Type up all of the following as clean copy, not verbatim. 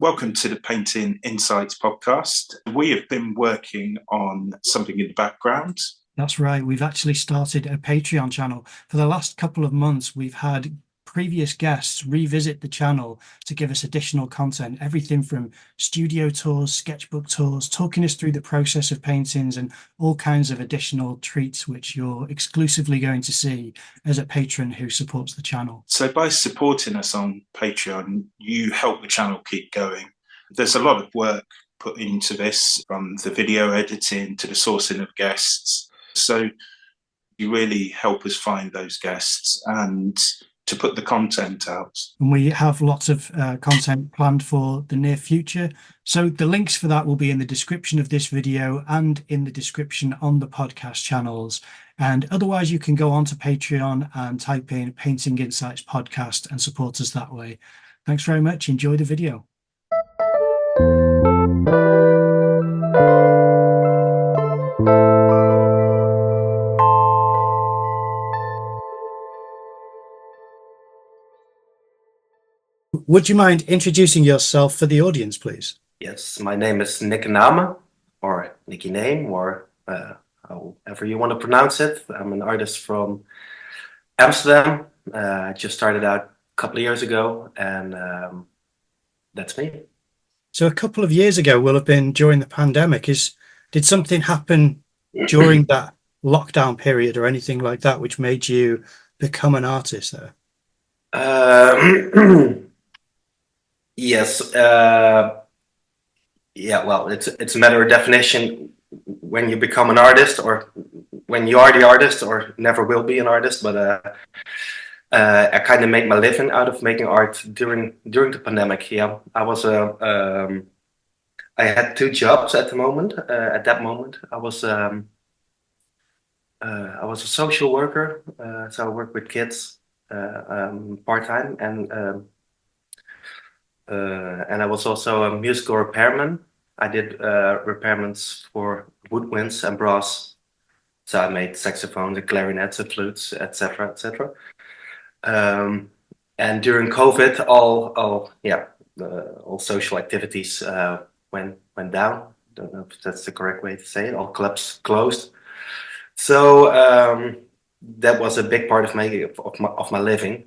Welcome to the Painting Insights podcast. We have been working on something in the background. That's right. We've actually started a Patreon channel. For the last couple of months, we've had previous guests revisit the channel to give us additional content, everything from studio tours, sketchbook tours, talking us through the process of paintings and all kinds of additional treats, which you're exclusively going to see as a patron who supports the channel. So by supporting us on Patreon, you help the channel keep going. There's a lot of work put into this, from the video editing to the sourcing of guests. So you really help us find those guests and to put the content out. And we have lots of content planned for the near future. So the links for that will be in the description of this video and in the description on the podcast channels. And otherwise, you can go on to Patreon and type in Painting Insights Podcast and support us that way. Thanks very much. Enjoy the video. Would you mind introducing yourself for the audience, please? Yes, my name is Nikke Naeme, or Nikke Naeme, or however you want to pronounce it. I'm an artist from Amsterdam. I just started out a couple of years ago, and that's me. So a couple of years ago will have been during the pandemic. Did something happen during that lockdown period or anything like that which made you become an artist there? Yes. Yeah. Well, it's a matter of definition when you become an artist, or when you are the artist, or never will be an artist. But I kind of made my living out of making art during the pandemic. Yeah, I had two jobs at the moment. At that moment, I was a social worker, so I worked with kids part time, and I was also a musical repairman. I did repairments for woodwinds and brass. So I made saxophones and clarinets and flutes, etc., etc. And during COVID, all social activities went down. Don't know if that's the correct way to say it. All clubs closed. So that was a big part of my living.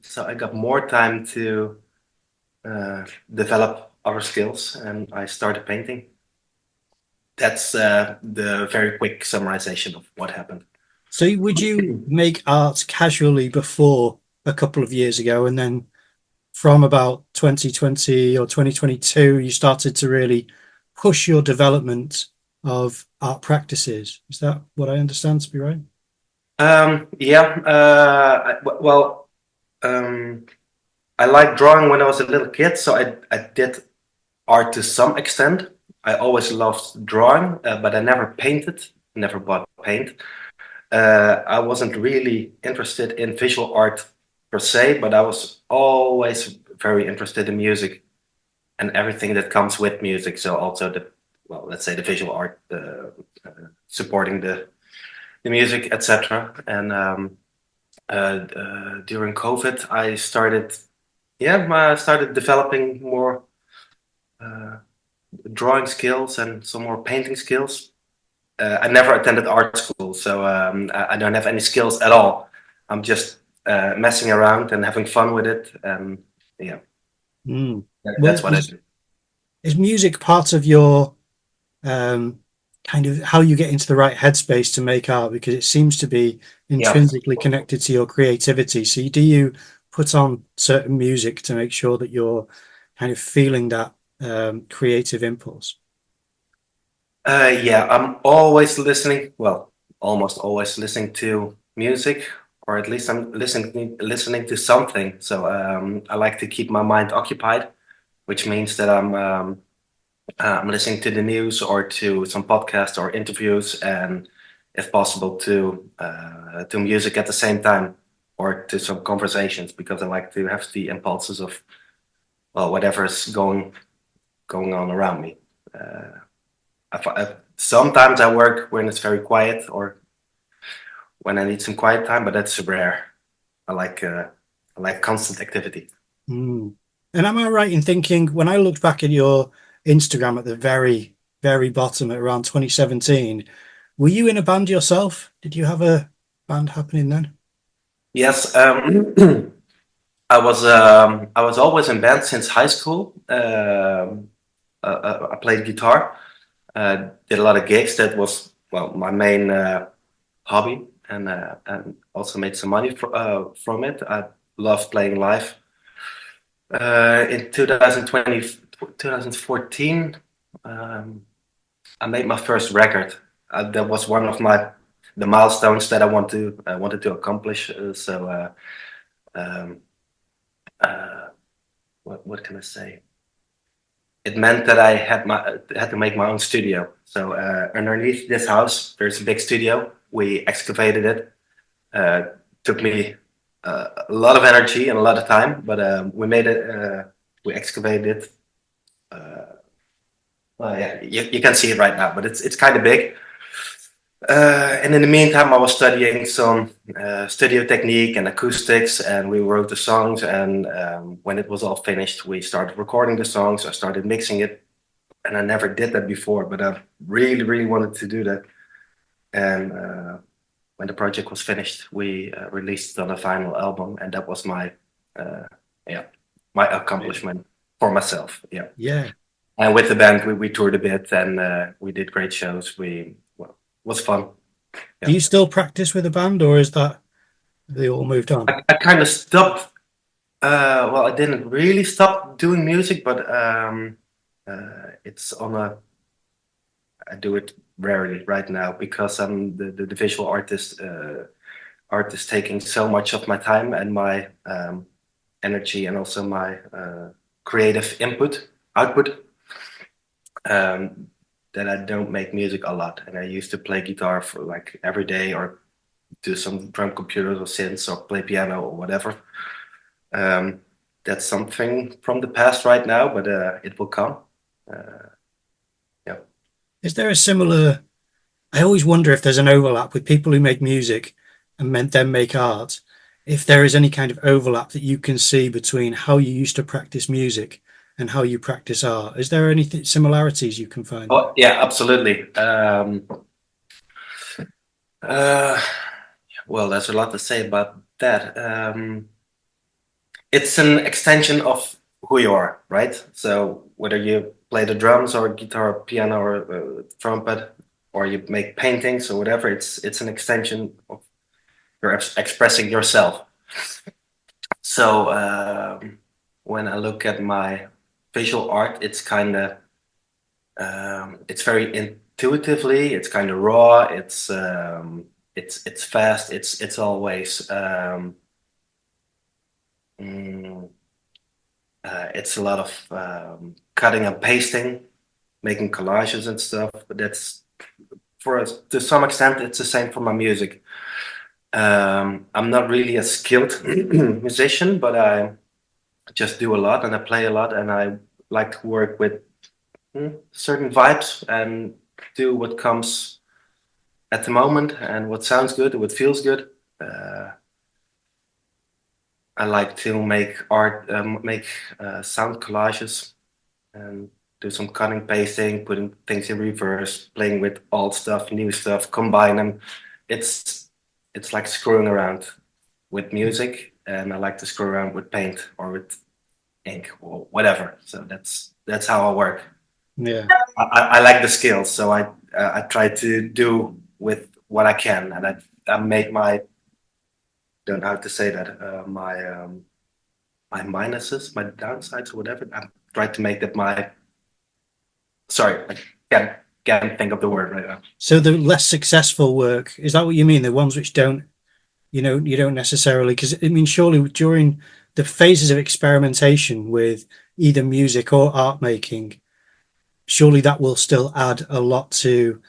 So I got more time to develop other skills, and I started painting. That's the very quick summarization of what happened. So would you make art casually before a couple of years ago, and then from about 2020 or 2022, you started to really push your development of art practices? Is that what I understand to be right? I liked drawing when I was a little kid, so I did art to some extent. I always loved drawing, but I never painted, never bought paint. I wasn't really interested in visual art per se, but I was always very interested in music and everything that comes with music. So also let's say the visual art, supporting the music, etc. And during COVID, I started developing more drawing skills and some more painting skills. I never attended art school, so I don't have any skills at all. I'm just messing around and having fun with it. Yeah, that's what I do. Is music part of your kind of how you get into the right headspace to make art? Because it seems to be intrinsically connected to your creativity. So do you put on certain music to make sure that you're kind of feeling that creative impulse? I'm always listening. Well, almost always listening to music, or at least I'm listening to something. So I like to keep my mind occupied, which means that I'm listening to the news or to some podcasts or interviews, and if possible to music at the same time, or to some conversations, because I like to have the impulses of whatever's going on around me. Sometimes I work when it's very quiet, or when I need some quiet time, but that's rare. I like constant activity. And And am I right in thinking when I looked back at your Instagram at the very, very bottom at around 2017, were you in a band yourself? Did you have a band happening then? Yes, I was always in band since high school. I played guitar, did a lot of gigs. That was well my main hobby, and also made some money from it. I love playing live. In 2020, 2014, I made my first record. That was one of the milestones that I wanted to accomplish. Um, what can I say? It meant that I had to make my own studio. So underneath this house, there's a big studio. We excavated it. Took me a lot of energy and a lot of time, but we made it. We excavated it. Well, yeah, you can see it right now, but it's kind of big. And in the meantime, I was studying some studio technique and acoustics, and we wrote the songs. And when it was all finished, we started recording the songs. I started mixing it, and I never did that before, but I really, really wanted to do that. And when the project was finished, we released it on a vinyl album, and that was my my accomplishment for myself. Yeah. Yeah. And with the band, we toured a bit, and we did great shows. Was fun. Do you still practice with a band, or is that they all moved on? I kind of stopped. Well, I didn't really stop doing music, but it's on a. I do it rarely right now because I'm the visual artist. Artist taking so much of my time and my energy, and also my creative output. That I don't make music a lot, and I used to play guitar for like every day, or do some drum computers or synths, or play piano or whatever. That's something from the past right now, but it will come. Yeah. Is there a similar? I always wonder if there's an overlap with people who make music and then make art. If there is any kind of overlap that you can see between how you used to practice music and how you practice art. Is there any similarities you can find? Oh, yeah, absolutely. Well, there's a lot to say about that. It's an extension of who you are, right? So whether you play the drums or guitar, or piano, or trumpet, or you make paintings or whatever, it's an extension of you're expressing yourself. So when I look at my visual art, it's kind of it's very intuitively, it's kind of raw, it's fast, it's always it's a lot of cutting and pasting, making collages and stuff. But that's for us to some extent. It's the same for my music. I'm not really a skilled musician, but I just do a lot and I play a lot, and I like to work with certain vibes and do what comes at the moment and what sounds good, what feels good. I like to make art, make sound collages, and do some cutting, pasting, putting things in reverse, playing with old stuff, new stuff, combine them. It's like screwing around with music, and I like to screw around with paint or with ink or whatever. So that's how I work. Yeah, I like the skills, so I try to do with what I can, and I make my, don't know how to say that, my minuses, my downsides, or whatever. I try to make that my. Sorry, I can't think of the word right now. so the less successful work, is that what you mean? The ones which don't, you don't necessarily, because I mean, surely during the phases of experimentation with either music or art making, surely that will still add a lot to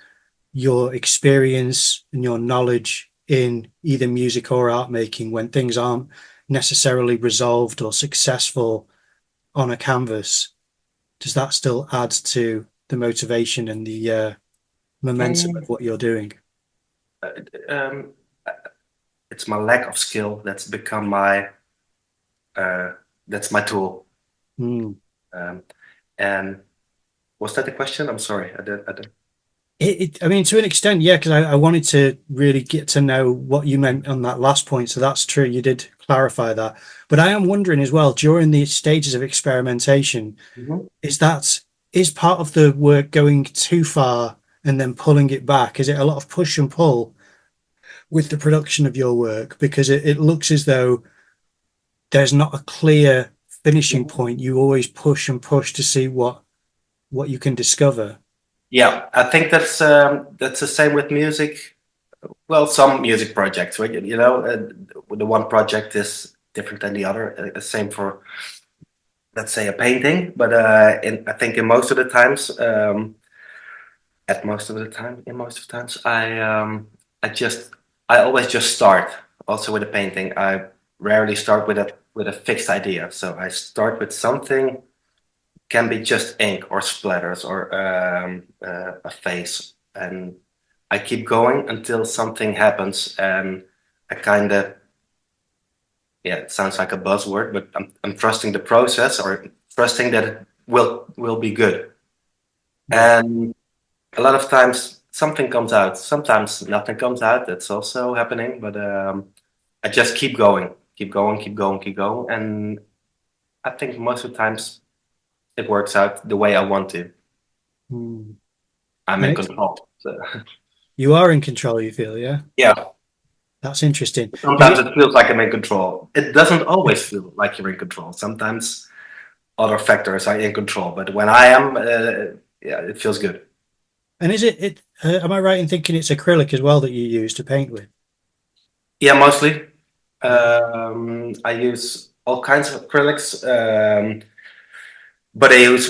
your experience and your knowledge in either music or art making when things aren't necessarily resolved or successful on a canvas. Does that still add to the motivation and the momentum of what you're doing? It's my lack of skill that's become my that's my tool. Mm. And was that the question? I'm sorry. I did. I mean, to an extent, yeah, because I wanted to really get to know what you meant on that last point. So that's true. You did clarify that. But I am wondering as well, during the stages of experimentation, Mhm. is part of the work going too far and then pulling it back? Is it a lot of push and pull with the production of your work? Because it looks as though there's not a clear finishing Mhm. point. You always push and push to see what you can discover. Yeah, I think that's the same with music. Well, some music projects, right? The one project is different than the other. Same for, let's say, a painting. But I think in most of the times, in most of the times, I just, I always just start. Also with a painting, I rarely start with a fixed idea. So I start with something, can be just ink or splatters or a face, and I keep going until something happens, and I kind of, yeah, it sounds like a buzzword, but I'm trusting the process, or trusting that it will be good. Yeah. And a lot of times something comes out, sometimes nothing comes out. That's also happening, but I just keep going, keep going, keep going, keep going, and I think most of the times it works out the way I want to. Mm. I'm And in it's control. So, you are in control, you feel, yeah? yeah. That's interesting. Is Sometimes it it feels like I'm in control. It doesn't always feel like you're in control. Sometimes other factors are in control, but when I am, yeah, it feels good. and is it am I right in thinking it's acrylic as well that you use to paint with? Yeah, mostly. Yeah. I use all kinds of acrylics, but I use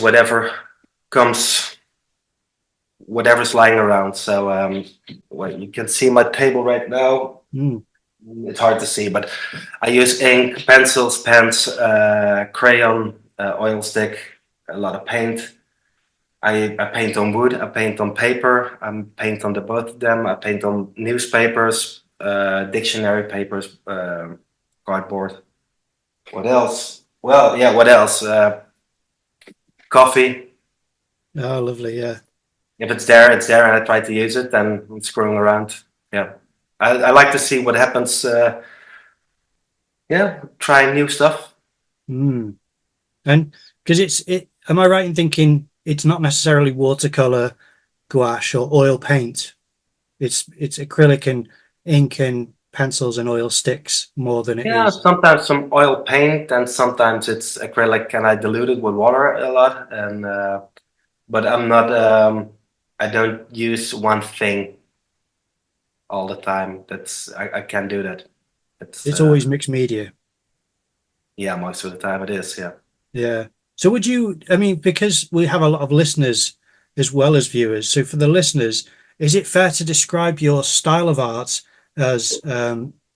comes, whatever's lying around. So, well, you can see my table right now. Mm. It's hard to see, but I use ink, pencils, pens, crayon, oil stick, a lot of paint. I paint on wood, I paint on paper, I paint on the both of them, I paint on newspapers, dictionary papers, cardboard. What else? Well, yeah, what else? Coffee. Oh, lovely. Yeah. If it's there, it's there, and I try to use it, and I'm screwing around. Yeah. I like to see what happens. Yeah, trying new stuff. Mm. And because am I right in thinking it's not necessarily watercolor, gouache, or oil paint? It's acrylic and ink and pencils and oil sticks more than it Yeah, is. sometimes some oil paint, and sometimes it's acrylic, and I dilute it with water a lot. And but I'm not. I don't use one thing all the time. I can't do that. It's It's always mixed media. yeah, most of the time it is. Yeah. Yeah. So would you, I mean, because we have a lot of listeners as well as viewers, so for the listeners, is it fair to describe your style of art as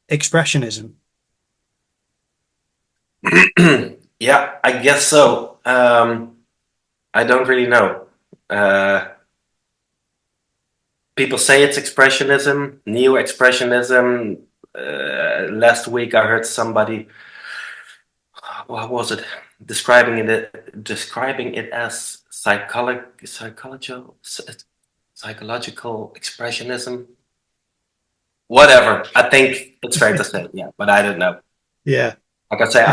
expressionism? Yeah, I guess so. I don't really know. Uh, People say it's expressionism, neo expressionism. Last week I heard somebody, what was it, describing it as psychological expressionism. Whatever. I think it's fair to say, yeah, but I don't know. Yeah. Like I say,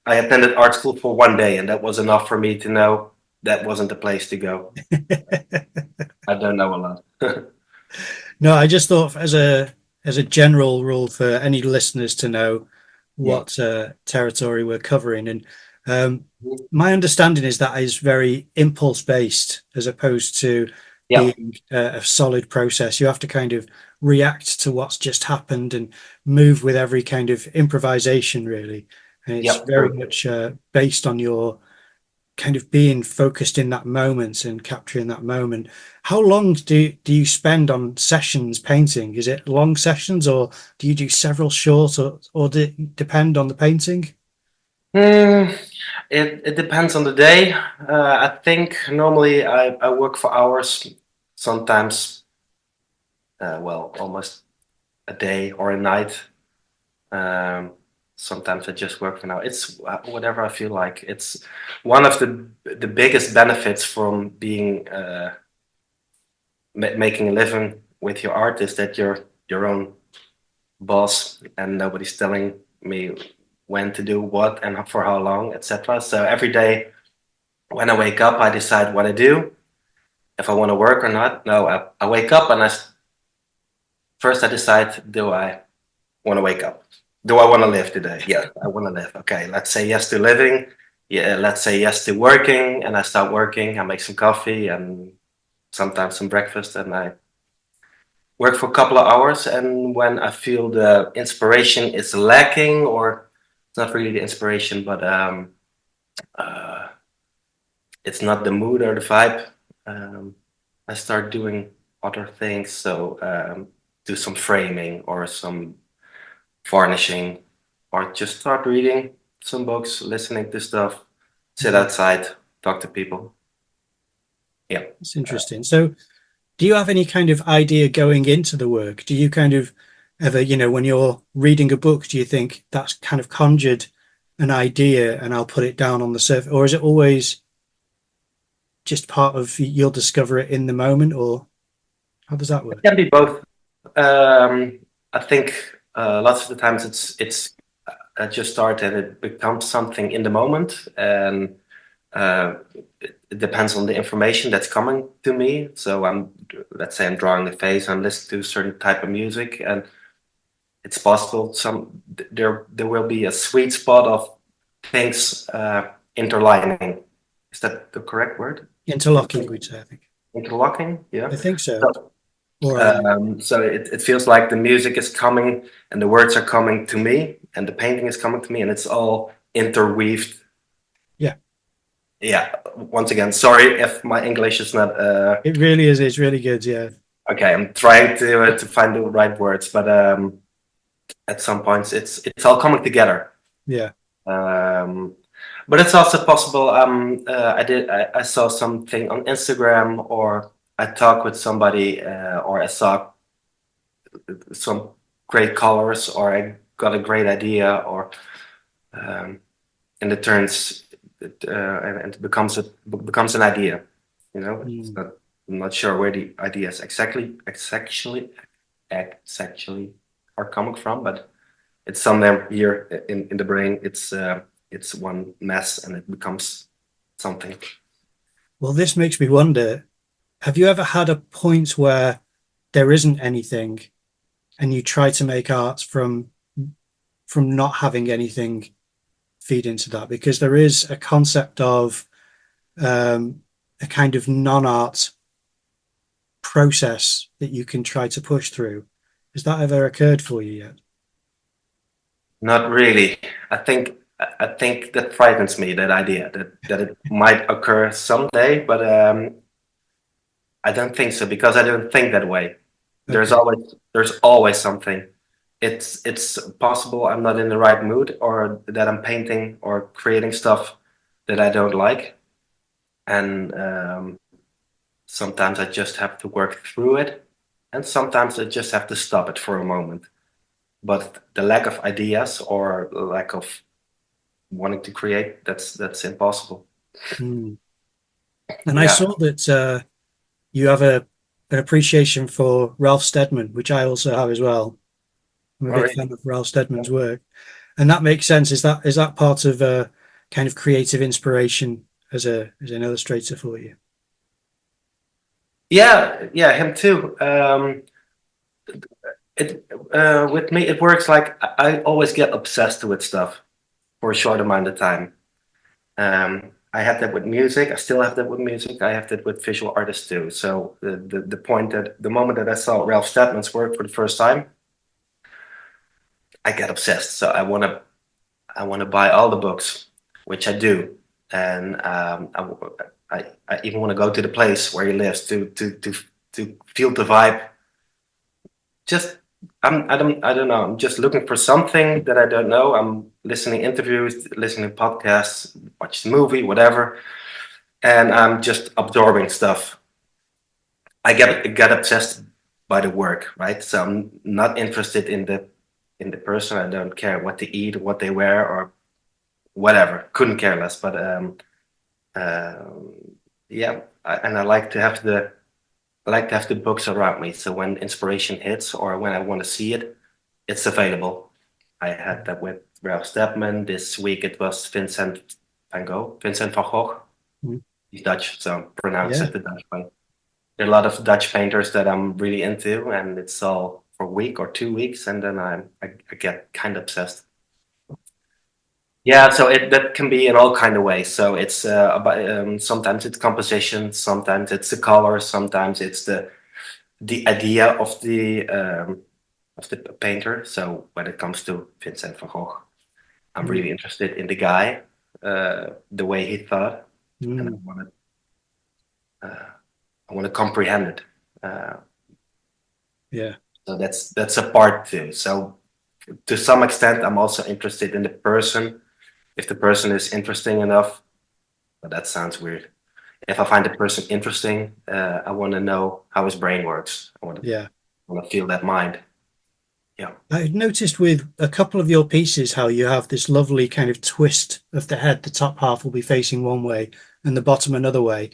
I attended art school for one day, and that was enough for me to know that wasn't the place to go. I don't know a lot. No, I just thought as a general rule for any listeners to know Yeah. what territory we're covering. And my understanding is that is very impulse based as opposed to Yeah. being a solid process. You have to kind of react to what's just happened and move with every kind of improvisation, really. And it's Yeah. very much based on your kind of being focused in that moment and capturing that moment. How long do you spend on sessions painting? Is it long sessions or do you do several short or depend on the painting? Hmm. It depends on the day. I think normally I work for hours, sometimes, well, almost a day or a night. Um, sometimes I just work for now. It's whatever I feel like. It's one of the biggest benefits from being making a living with your art is that you're your own boss and nobody's telling me when to do what and for how long, etc. So every day when I wake up, I decide what I do, if I want to work or not. No, I wake up and first I decide, do I want to wake up? Do I want to live today? Yeah, I want to live. Okay, let's say yes to living. Yeah, let's say yes to working, and I start working. I make some coffee and sometimes some breakfast, and I work for a couple of hours. And when I feel the inspiration is lacking, or it's not really the inspiration, but it's not the mood or the vibe, I start doing other things. So do some framing or some varnishing, or just start reading some books, listening to stuff, sit outside, talk to people. Yeah, it's interesting. So do you have any kind of idea going into the work? Do you kind of ever, when you're reading a book, do you think that's kind of conjured an idea and I'll put it down on the surface, or is it always just part of you'll discover it in the moment, or how does that work? it can be both. I think lots of the times it's I just start and it becomes something in the moment, and it depends on the information that's coming to me. So let's say I'm drawing a face, I'm listening to a certain type of music, and it's possible there will be a sweet spot of things interlining. Is that the correct word? Interlocking, we'd say, I think. Interlocking, yeah. I think so. So it feels like the music is coming and the words are coming to me and the painting is coming to me and it's all interweaved. Yeah. Once again, sorry if my English is not. It really is. It's really good. Yeah. Okay, I'm trying to find the right words, but at some points it's all coming together. Yeah. But it's also possible. I saw something on Instagram, or I talked with somebody, or I saw some great colors, or I got a great idea, or and it turns and it becomes an idea. I'm not sure where the ideas exactly are coming from, but it's somewhere here in the brain. It's one mess and it becomes something. Well, this makes me wonder, have you ever had a point where there isn't anything and you try to make art from not having anything feed into that? Because there is a concept of a kind of non-art process that you can try to push through. Has that ever occurred for you yet? Not really. I think that frightens me, that idea that it might occur someday, but I don't think so, because I don't think that way. Okay. There's always something. It's possible I'm not in the right mood, or that I'm painting or creating stuff that I don't like, and sometimes I just have to work through it, and sometimes I just have to stop it for a moment. But the lack of ideas or lack of wanting to create, that's impossible. And I saw that you have an appreciation for Ralph Steadman, which I also have as well. I'm a big fan of Ralph Steadman's work, and that makes sense. Is that part of a kind of creative inspiration as an illustrator for you? Yeah, him too. With me, it works like I always get obsessed with stuff for a short amount of time. I had that with music. I still have that with music. I have that with visual artists too. So the moment that I saw Ralph Steadman's work for the first time, I get obsessed. So I want to buy all the books, which I do, and I even want to go to the place where he lives to feel the vibe. I don't know. I'm just looking for something that I don't know. I'm listening to interviews, listening to podcasts, watch the movie, whatever, and I'm just absorbing stuff. I get obsessed by the work, right? So I'm not interested in in the person. I don't care what they eat, what they wear, or whatever. Couldn't care less. But yeah, and I like to have the books around me. So when inspiration hits or when I want to see it, it's available. I had that with Ralph Steadman. This week it was Vincent van Gogh. Mm. He's Dutch, so pronounce Yeah. it the Dutch way. There are a lot of Dutch painters that I'm really into, and it's all for a week or 2 weeks, and then I get kind of obsessed. Yeah, so that can be in all kind of ways. So it's about sometimes it's composition, sometimes it's the color, sometimes it's the idea of the painter. So when it comes to Vincent van Gogh, I'm really interested in the guy, the way he thought, and I want to comprehend it. Yeah. So that's a part too. So to some extent, I'm also interested in the person. If the person is interesting enough, but that sounds weird. If I find the person interesting, I want to know how his brain works. I want to feel that mind. Yeah. I noticed with a couple of your pieces how you have this lovely kind of twist of the head. The top half will be facing one way and the bottom another way.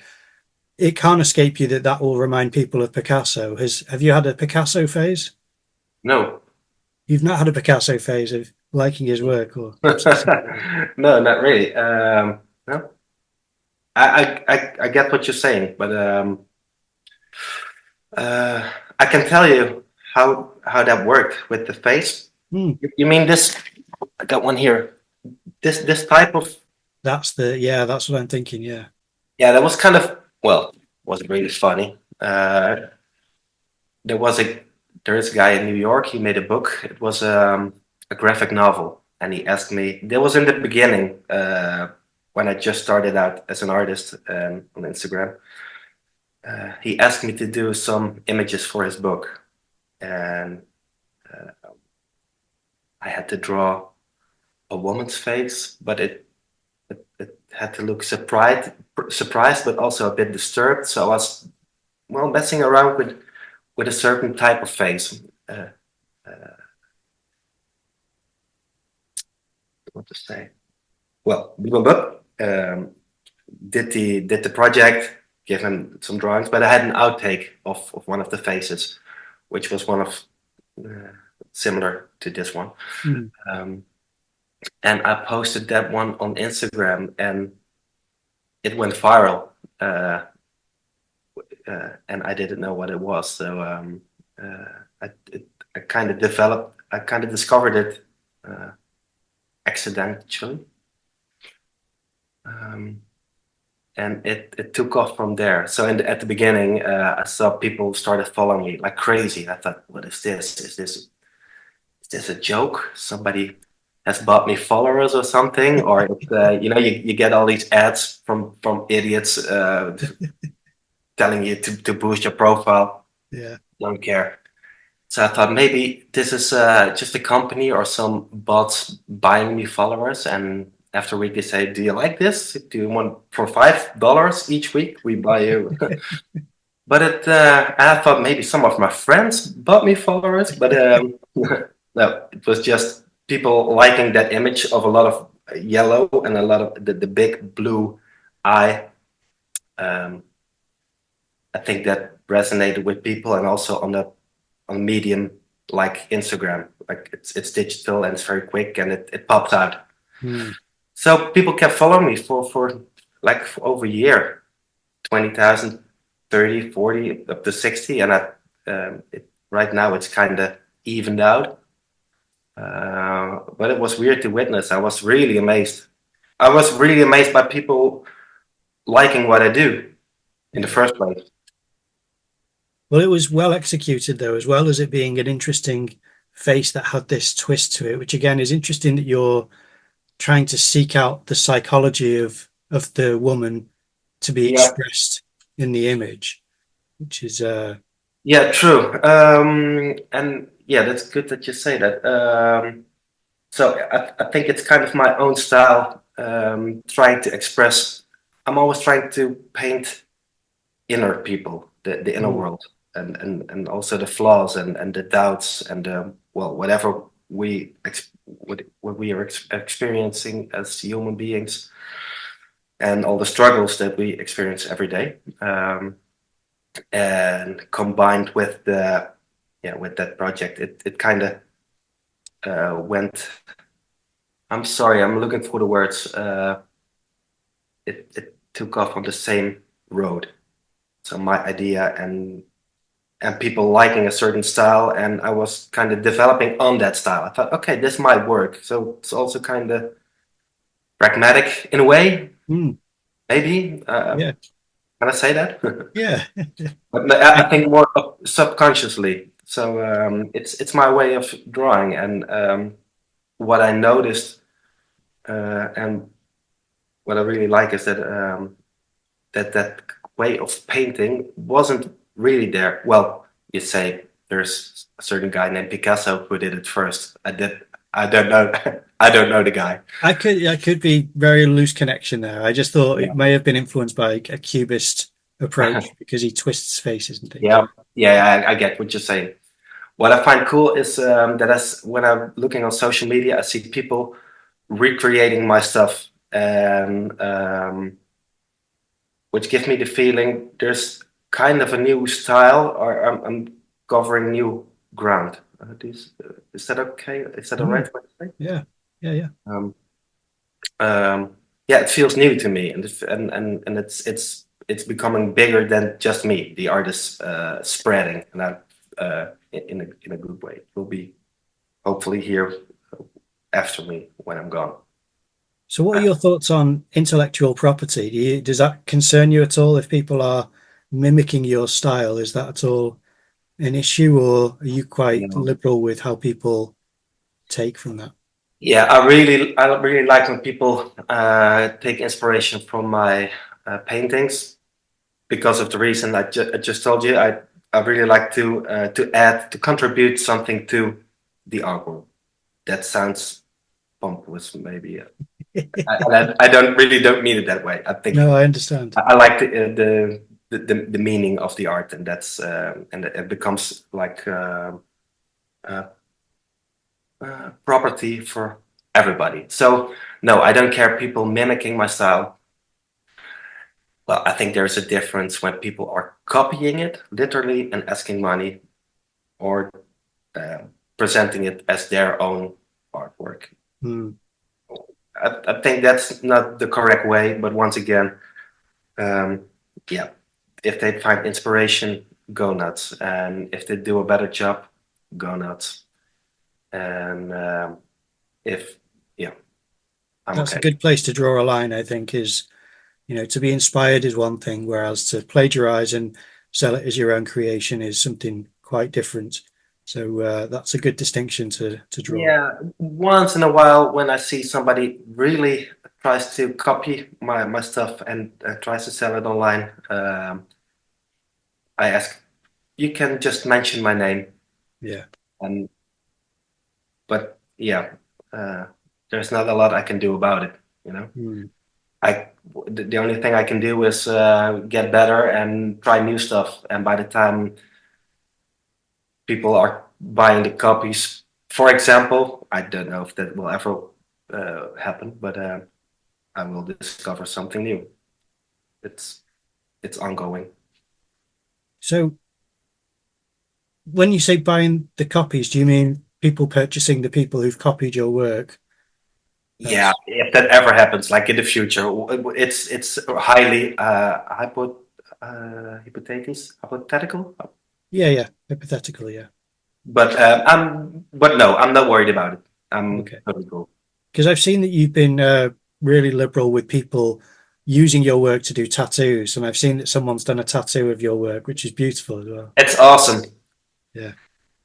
It can't escape you that will remind people of Picasso. Have you had a Picasso phase? No. You've not had a Picasso phase of liking his work, or no, not really. No, I get what you're saying, but I can tell you how that worked with the face. You mean this? I got one here. This type of. That's what I'm thinking. Yeah. Yeah, that was kind of wasn't really funny. There is a guy in New York. He made a book. It was a graphic novel, and he asked me. That was in the beginning when I just started out as an artist on Instagram. He asked me to do some images for his book, and I had to draw a woman's face, but it had to look surprised, but also a bit disturbed. So I was messing around with a certain type of face. What to say? Well, did the project, gave him some drawings, but I had an outtake of one of the faces, which was one of similar to this one. And I posted that one on Instagram, and it went viral. And I didn't know what it was, so I kind of discovered it accidentally, and it took off from there. So at the beginning, I saw people started following me like crazy. I thought, what is this? Is this a joke? Somebody has bought me followers or something? Or you get all these ads from idiots telling you to boost your profile. Yeah, don't care. So I thought maybe this is just a company or some bots buying me followers, and after a week they say, "Do you like this? Do you want for $5 each week we buy you?" But I thought maybe some of my friends bought me followers, but no, it was just people liking that image of a lot of yellow and a lot of the big blue eye. I think that resonated with people, and also on a medium like Instagram, like it's digital and it's very quick and it pops out. So people kept following me for over a year, 20,000, 30, 40, up to 60, and right now it's kind of evened out. But it was weird to witness. I was really amazed. I was really amazed by people liking what I do in the first place. Well, it was well executed, though, as well as it being an interesting face that had this twist to it, which again is interesting that you're trying to seek out the psychology of the woman to be expressed in the image, which is true. And yeah, that's good that you say that. So I think it's kind of my own style, trying to express. I'm always trying to paint inner people, the inner world, and also the flaws and the doubts and whatever what we are experiencing as human beings, and all the struggles that we experience every day, and combined with with that project, it kind of went. I'm sorry, I'm looking for the words. It took off on the same road. So my idea and people liking a certain style, and I was kind of developing on that style. I thought, okay, this might work. So it's also kind of pragmatic in a way, maybe. Yeah. Can I say that? Yeah. But I think more subconsciously. So it's my way of drawing, and what I noticed, and what I really like is that that way of painting wasn't really there. Well, you say there's a certain guy named Picasso who did it first. I don't know. I don't know the guy. I could be very loose connection there. I just thought it may have been influenced by a cubist approach because he twists faces and things. Yeah, I get what you're saying. What I find cool is that when I'm looking on social media, I see people recreating my stuff, and which gives me the feeling there's kind of a new style, or I'm covering new ground. Is that okay? Is that all right? Yeah. It feels new to me, and it's becoming bigger than just me. The artist spreading, and I in a good way. It will be hopefully here after me when I'm gone. So what are your thoughts on intellectual property? Does that concern you at all if people are mimicking your style? Is that at all an issue, or are you quite liberal with how people take from that? Yeah, I really like when people take inspiration from my paintings, because of the reason I just told you. I really like to contribute something to the artwork. That sounds pompous, maybe. I don't mean it that way. I think no, I understand. I like the meaning of the art, and that's and it becomes like property for everybody. So no, I don't care people mimicking my style. Well, I think there's a difference when people are copying it literally and asking money, or presenting it as their own artwork. I think that's not the correct way, but once again, if they find inspiration, go nuts, and if they do a better job, go nuts. And that's a good place to draw a line, I think, is, to be inspired is one thing, whereas to plagiarize and sell it as your own creation is something quite different. So that's a good distinction to draw. Yeah, once in a while, when I see somebody really tries to copy my stuff and tries to sell it online, I ask, you can just mention my name. Yeah. But there's not a lot I can do about it, The only thing I can do is get better and try new stuff. And by the time people are buying the copies, for example, I don't know if that will ever happen, but I will discover something new. It's ongoing. So when you say buying the copies, do you mean people purchasing the people who've copied your work? Yeah, if that ever happens, like in the future, it's highly hypothetical. Yeah, hypothetical, yeah. But no, I'm not worried about it. I'm totally cool. Because I've seen that you've been really liberal with people using your work to do tattoos, and I've seen that someone's done a tattoo of your work, which is beautiful as well. It's awesome. Yeah.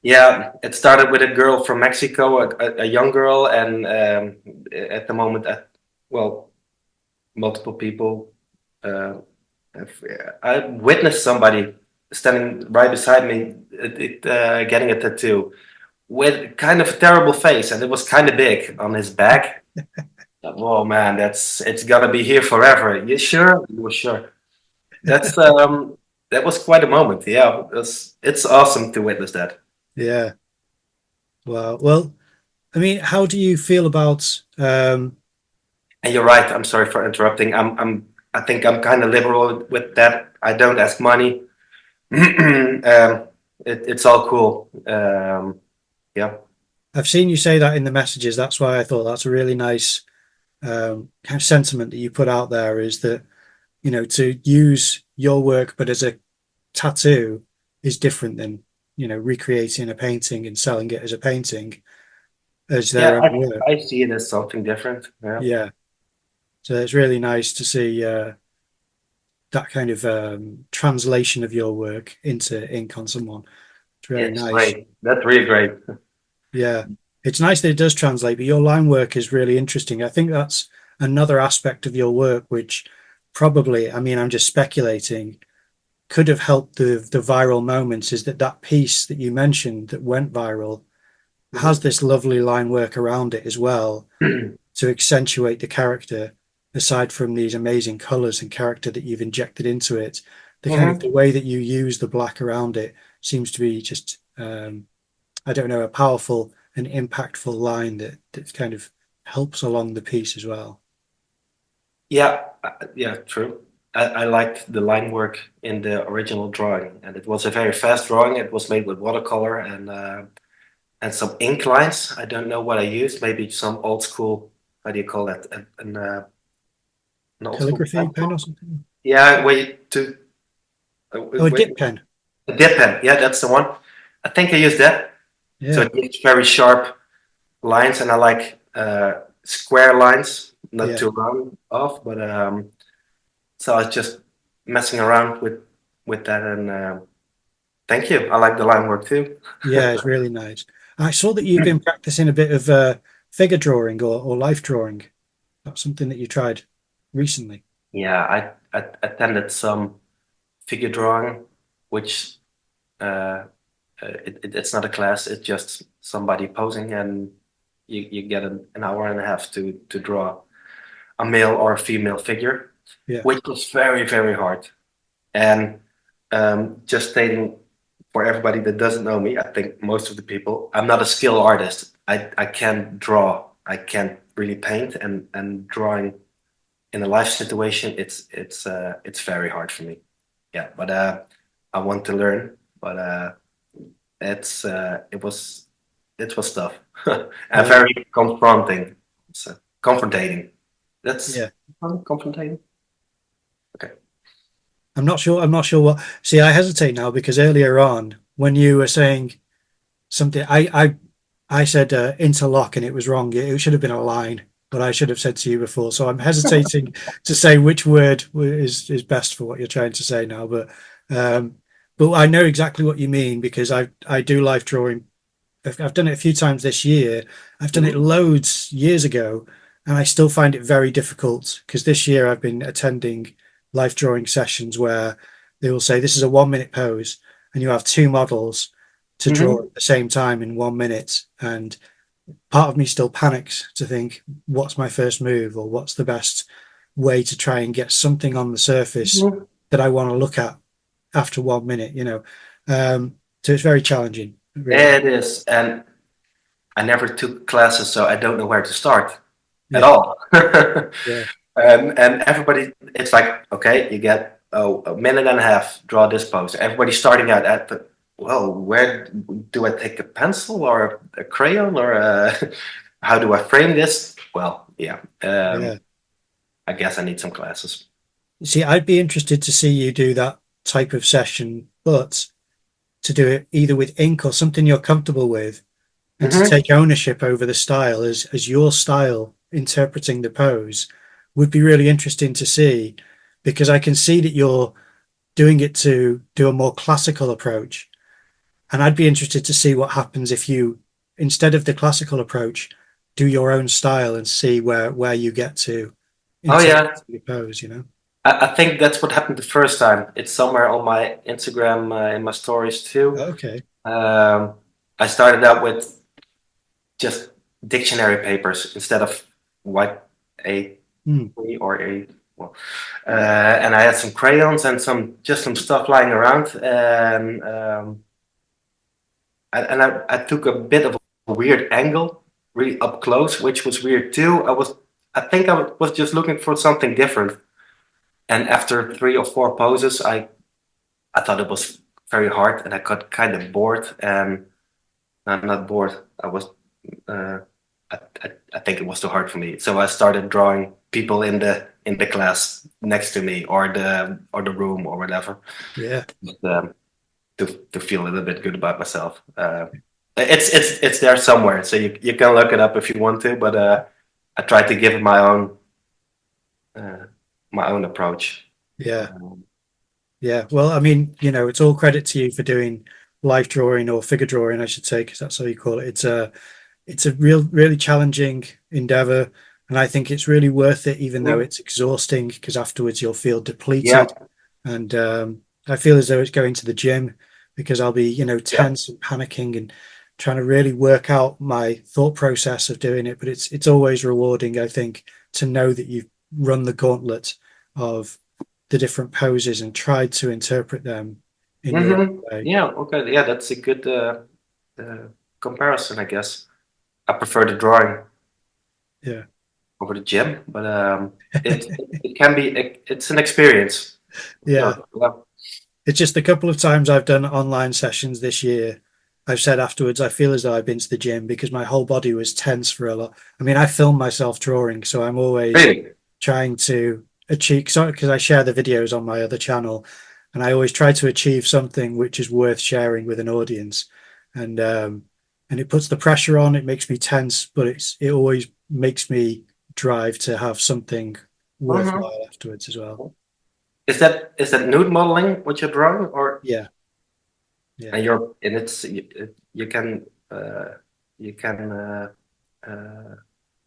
Yeah, it started with a girl from Mexico, a young girl, and at the moment, multiple people. I witnessed somebody standing right beside me, getting a tattoo with kind of a terrible face, and it was kind of big on his back. Oh man, it's gonna be here forever. You sure? You were sure. That's that was quite a moment. Yeah, it's awesome to witness that. Yeah. Wow. Well, I mean, how do you feel about And you're right. I'm sorry for interrupting. I think I'm kind of liberal with that. I don't ask money. It's all cool. Yeah. I've seen you say that in the messages. That's why I thought that's a really nice kind of sentiment that you put out there, is that, you know, to use your work but as a tattoo is different than, you know, recreating a painting and selling it as a painting as their Yeah, own work. I see it as something different. Yeah. Yeah. So it's really nice to see that kind of translation of your work into ink on someone. It's really It's nice. great. That's really great. Yeah. It's nice that it does translate, but your line work is really interesting. I think that's another aspect of your work, which probably, I mean, I'm just speculating, could have helped the viral moments, is that that piece that you mentioned that went viral has this lovely line work around it as well to accentuate the character, aside from these amazing colors and character that you've injected into it. The kind of the way that you use the black around it seems to be just I don't know, a powerful and impactful line that kind of helps along the piece as well. Yeah, yeah, true. I liked the line work in the original drawing, and it was a very fast drawing. It was made with watercolor and some ink lines. I don't know what I used. Maybe some old school. How do you call that? An old school Calligraphy pen or something? Yeah, way to Oh, a wait, dip pen. a dip pen. Yeah, that's the one. I think I used that. So Yeah, it gives very sharp lines, and I like square lines, not yeah, too round off. But so I was just messing around with that, and thank you. I like the line work too. yeah. It's really nice. I saw that you've been practicing a bit of figure drawing or life drawing. That's something that you tried recently. Yeah, I attended some figure drawing, which it's not a class. It's just somebody posing, and you get an hour and a half to draw a male or a female figure, Yeah, which was very, very hard. And just stating for everybody that doesn't know me, I think most of the people, I'm not a skilled artist. I can't draw. I can't really paint, and drawing in a live situation, it's very hard for me. Yeah, but I want to learn, but it was tough and yeah, very confronting. It's confrontating. That's yeah. confrontating. Okay. I'm not sure what. See, I hesitate now because earlier on, when you were saying something, I said interlock and it was wrong. It should have been a line, but I should have said to you before. So I'm hesitating to say which word is best for what you're trying to say now. Um, but I know exactly what you mean because I do life drawing. I've done it a few times this year. I've done it Mhm. loads years ago, and I still find it very difficult because this year I've been attending life drawing sessions where they will say this is a 1 minute pose, and you have two models to draw Mhm. at the same time in 1 minute. And part of me still panics to think, what's my first move, or what's the best way to try and get something on the surface Mhm. that I want to look at after 1 minute, you know. So it's very challenging, really. It is, and I never took classes, so I don't know where to start at Yeah, all. yeah, And everybody, it's like, okay, you get a minute and a half, draw this pose. Everybody's starting out at the, well, where do I take a pencil or a crayon or how do I frame this? Well, yeah, yeah. I guess I need some classes. See, I'd be interested to see you do that type of session, but to do it either with ink or something you're comfortable with, and to Hmm. take ownership over the style as your style interpreting the pose would be really interesting to see, because I can see that you're doing it to do a more classical approach, and I'd be interested to see what happens if you, instead of the classical approach, do your own style and see where you get to Oh yeah, interpreting the pose, you know. I think that's what happened the first time. It's somewhere on my Instagram in my stories too. Okay. Um, I started out with just dictionary papers instead of white Hmm. A3 or A. Well, and I had some crayons and some stuff lying around, and I took a bit of a weird angle really up close, which was weird too. I think I was just looking for something different. And after 3 or 4 poses, I thought it was very hard, and I got kind of bored. And I'm not bored. I was, uh, I think it was too hard for me. So I started drawing people in the class next to me, or the room, or whatever. Yeah. But, to feel a little bit good about myself. It's there somewhere, so you can look it up if you want to. But I tried to give it my own approach. Yeah. Yeah. Well, I mean, it's all credit to you for doing life drawing, or figure drawing, I should say, because that's how you call it. It's a really challenging endeavor, and I think it's really worth it, even though it's exhausting, because afterwards you'll feel depleted. And I feel as though it's going to the gym, because I'll be, tense and panicking and trying to really work out my thought process of doing it. But it's always rewarding, I think, to know that you've run the gauntlet of the different poses and tried to interpret them in your own way. Yeah, okay. Yeah, that's a good comparison, I guess. I prefer the drawing over the gym, but it can be, it's an experience. Yeah. It's just a couple of times I've done online sessions this year, I've said afterwards, I feel as though I've been to the gym, because my whole body was tense for a lot. I mean, I film myself drawing, so I'm always trying to achieve, because I share the videos on my other channel, and I always try to achieve something which is worth sharing with an audience. And it puts the pressure on, it makes me tense, but it always makes me drive to have something worthwhile afterwards as well. Is that nude modeling what you're drawing, or yeah? And it's you can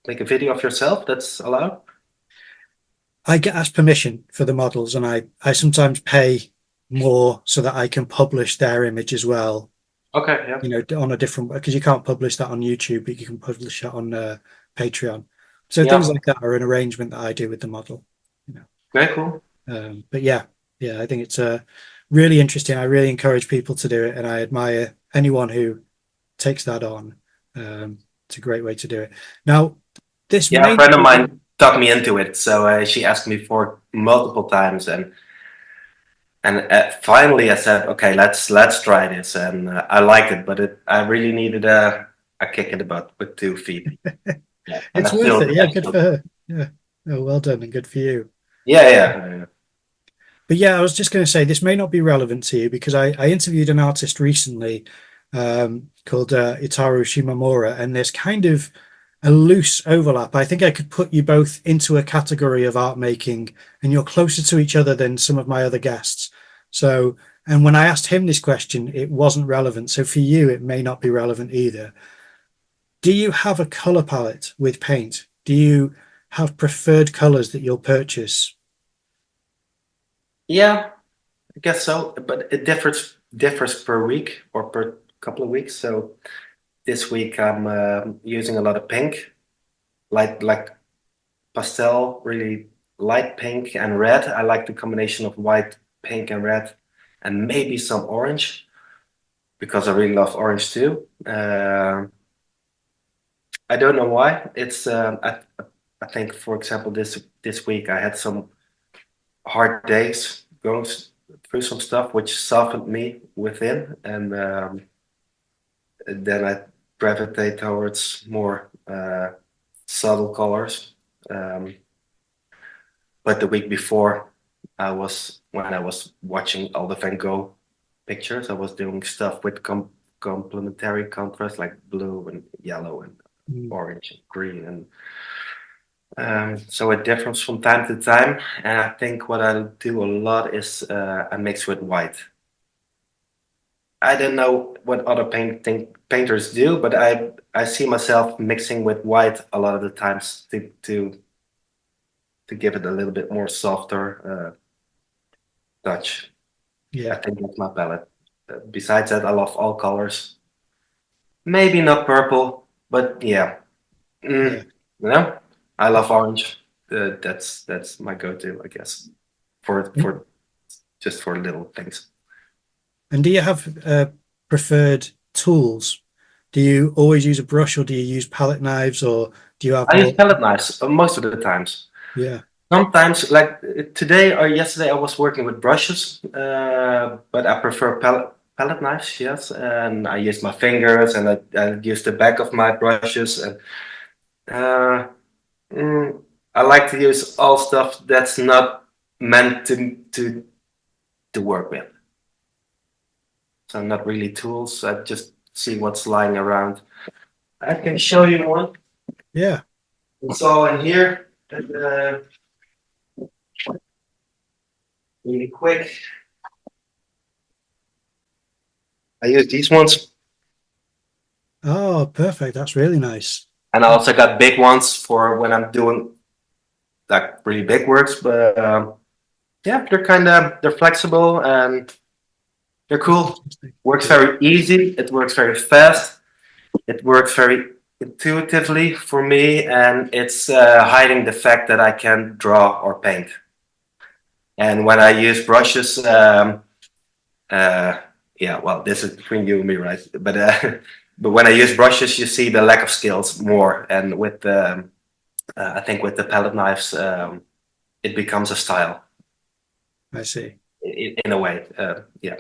make a video of yourself. That's allowed. I get asked permission for the models, and I sometimes pay more so that I can publish their image as well. Okay, yeah. On a different, because you can't publish that on YouTube, but you can publish that on Patreon. So things like that are an arrangement that I do with the model. Very cool. But yeah, I think it's really interesting. I really encourage people to do it, and I admire anyone who takes that on. It's a great way to do it. Now, a friend of mine talked me into it, so she asked me for multiple times, and finally I said, okay, let's try this, and I liked it, but I really needed a kick in the butt with 2 feet. It's worth it. Yeah, good for her. Yeah, oh, well done, and good for you. Yeah. But yeah, I was just going to say, this may not be relevant to you, because I interviewed an artist recently called Itaru Shimamura, and there's kind of a loose overlap. I think I could put you both into a category of art making, and you're closer to each other than some of my other guests. So, and when I asked him this question, it wasn't relevant. So for you, it may not be relevant either. Do you have a color palette with paint? Do you have preferred colors that you'll purchase? Yeah, I guess so, but it differs per week or per couple of weeks. So this week I'm using a lot of pink, like pastel, really light pink and red. I like the combination of white, pink, and red, and maybe some orange, because I really love orange too. I don't know why. It's I think, for example, this week I had some hard days going through some stuff which softened me within, and then I gravitate towards more subtle colors. But the week before, when I was watching all the Van Gogh pictures, I was doing stuff with complementary contrast, like blue and yellow and orange and green, and so it differs from time to time. And I think what I do a lot is I mix with white. I don't know what other painters do, but I see myself mixing with white a lot of the times to give it a little bit more softer touch. Yeah, I think that's my palette. Besides that, I love all colors. Maybe not purple, but yeah. I love orange. That's my go-to, I guess, for just for little things. And do you have preferred tools Do you always use a brush, or do you use palette knives, or do you have I use more? palette knives most of the times. Yeah, Sometimes, like today or yesterday, I was working with brushes, but I prefer palette knives. Yes, and I use my fingers, and I use the back of my brushes, and uh, I like to use all stuff that's not meant to work with. So not really tools. I just see what's lying around. I can show you one. yeah. It's all in here. And, really quick. I use these ones, Oh, perfect. That's really nice. and I also got big ones for when I'm doing like really big works. But yeah, they're flexible and they're cool. Works very easy. It works very fast. It works very intuitively for me, and it's hiding the fact that I can draw or paint. And when I use brushes, yeah, well, this is between you and me, right? But but when I use brushes, you see the lack of skills more. And with I think with the palette knives, it becomes a style I see. in a way. Yeah.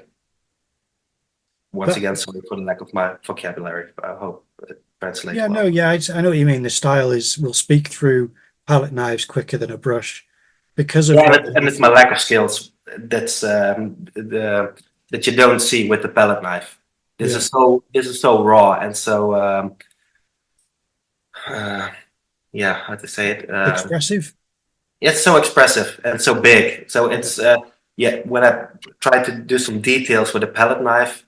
Once But again, sorry for the lack of my vocabulary. I hope it translates yeah, no, well. yeah, I know what you mean. The style will speak through palette knives quicker than a brush because of Yeah, what and it's my lack of skills that's that you don't see with the palette knife. yeah, This is so raw and so yeah, how to say it? expressive. It's so expressive and so big. So it's yeah. When I try to do some details with a palette knife,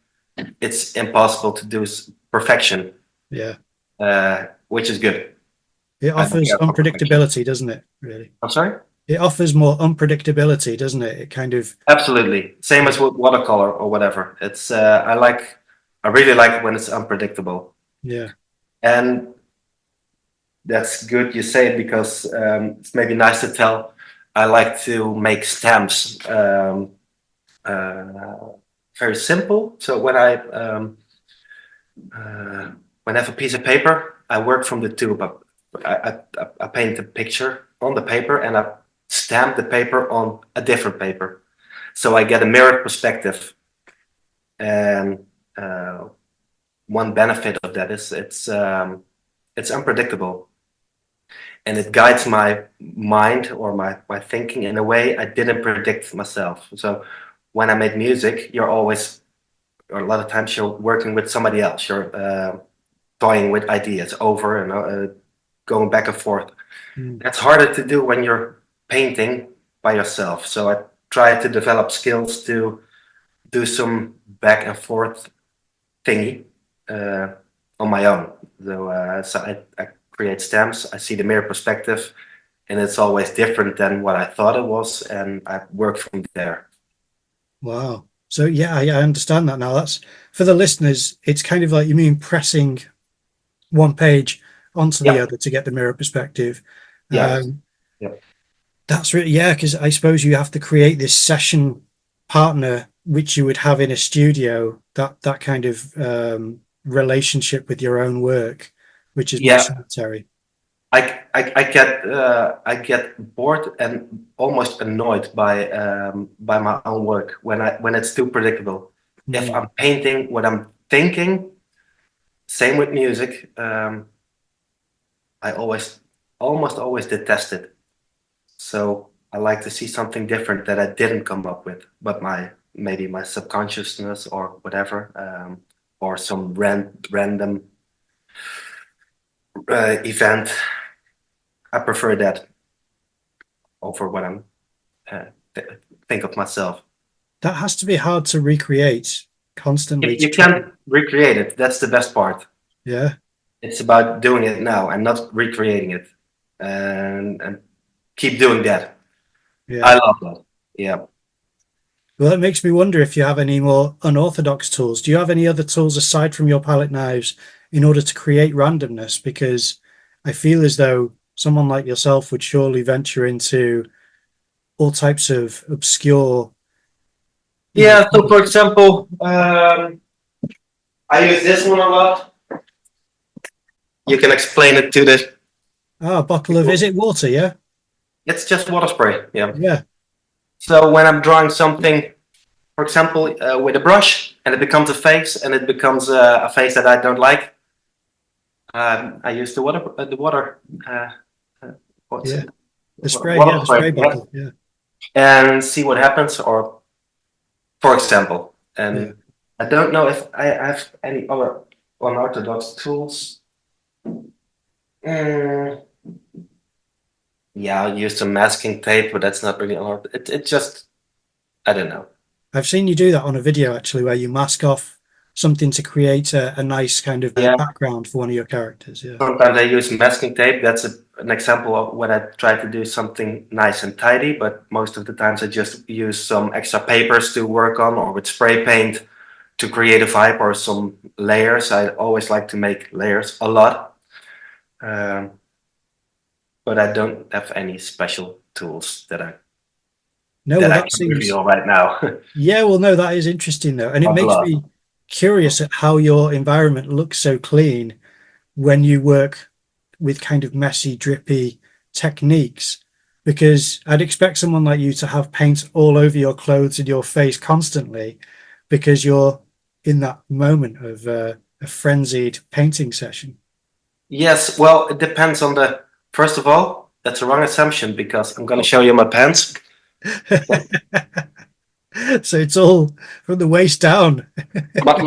it's impossible to do perfection, Yeah, which is good. it I don't offers care for perfection. unpredictability, doesn't it? Really, I'm sorry. it offers more unpredictability, doesn't it? It kind of Absolutely, same as with watercolor or whatever. It's I really like when it's unpredictable, yeah, and that's good you say it because it's maybe nice to tell. I like to make stamps. Uh, Very simple. So when I have a piece of paper, I work from the tube. I paint a picture on the paper and I stamp the paper on a different paper. So I get a mirrored perspective. And one benefit of that is it's unpredictable and it guides my mind or my thinking in a way I didn't predict myself. So when I make music, you're always, or a lot of times you're working with somebody else. You're toying with ideas over and going back and forth. That's harder to do when you're painting by yourself. So I try to develop skills to do some back and forth thingy on my own. So I create stamps. I see the mirror perspective, and it's always different than what I thought it was, and I work from there. wow. So yeah, I understand that now. That's for the listeners. It's kind of like you mean pressing one page onto the Yeah. other to get the mirror perspective. Yeah. Yeah. That's really, yeah, because I suppose you have to create this session partner which you would have in a studio, that kind of relationship with your own work, which is more Yeah. solitary. I get bored and almost annoyed by my own work when it's too predictable. If I'm painting what I'm thinking, same with music, I almost always detest it. So I like to see something different that I didn't come up with, but maybe my subconsciousness or whatever, or some random event. I prefer that over what I'm think of myself. That has to be hard to recreate constantly. You can't recreate it. That's the best part. Yeah. It's about doing it now and not recreating it, and keep doing that. Yeah. I love that. Yeah. Well, it makes me wonder if you have any more unorthodox tools. Do you have any other tools aside from your palette knives in order to create randomness? Because I feel as though someone like yourself would surely venture into all types of obscure. Yeah. So, for example, I use this one a lot. you can explain it to the. A bottle of, is it water? Yeah. It's just water spray. Yeah. Yeah. So when I'm drawing something, for example, with a brush, and it becomes a face, and it becomes a face that I don't like, I use the water. What's Yeah. it? The spray. Water Yeah. The spray, spray yeah. bottle. Yeah. And see what happens. Or, for example, and Yeah. I don't know if I have any other unorthodox tools. Yeah, I'll use some masking tape, but that's not really unorthodox. It just, I don't know. I've seen you do that on a video actually, where you mask off something to create a nice kind of background for one of your characters. Yeah. Sometimes I use masking tape. That's an example of when I try to do something nice and tidy, but most of the times I just use some extra papers to work on, or with spray paint to create a vibe, or some layers. I always like to make layers a lot. But I don't have any special tools that I can reveal right now. Yeah, well, no, that is interesting though, and it makes me curious at how your environment looks so clean when you work with kind of messy, drippy techniques. Because I'd expect someone like you to have paint all over your clothes and your face constantly, because you're in that moment of a frenzied painting session. Yes, well, it depends on the. First of all, that's a wrong assumption, because I'm going to show you my pants. So it's all from the waist down. One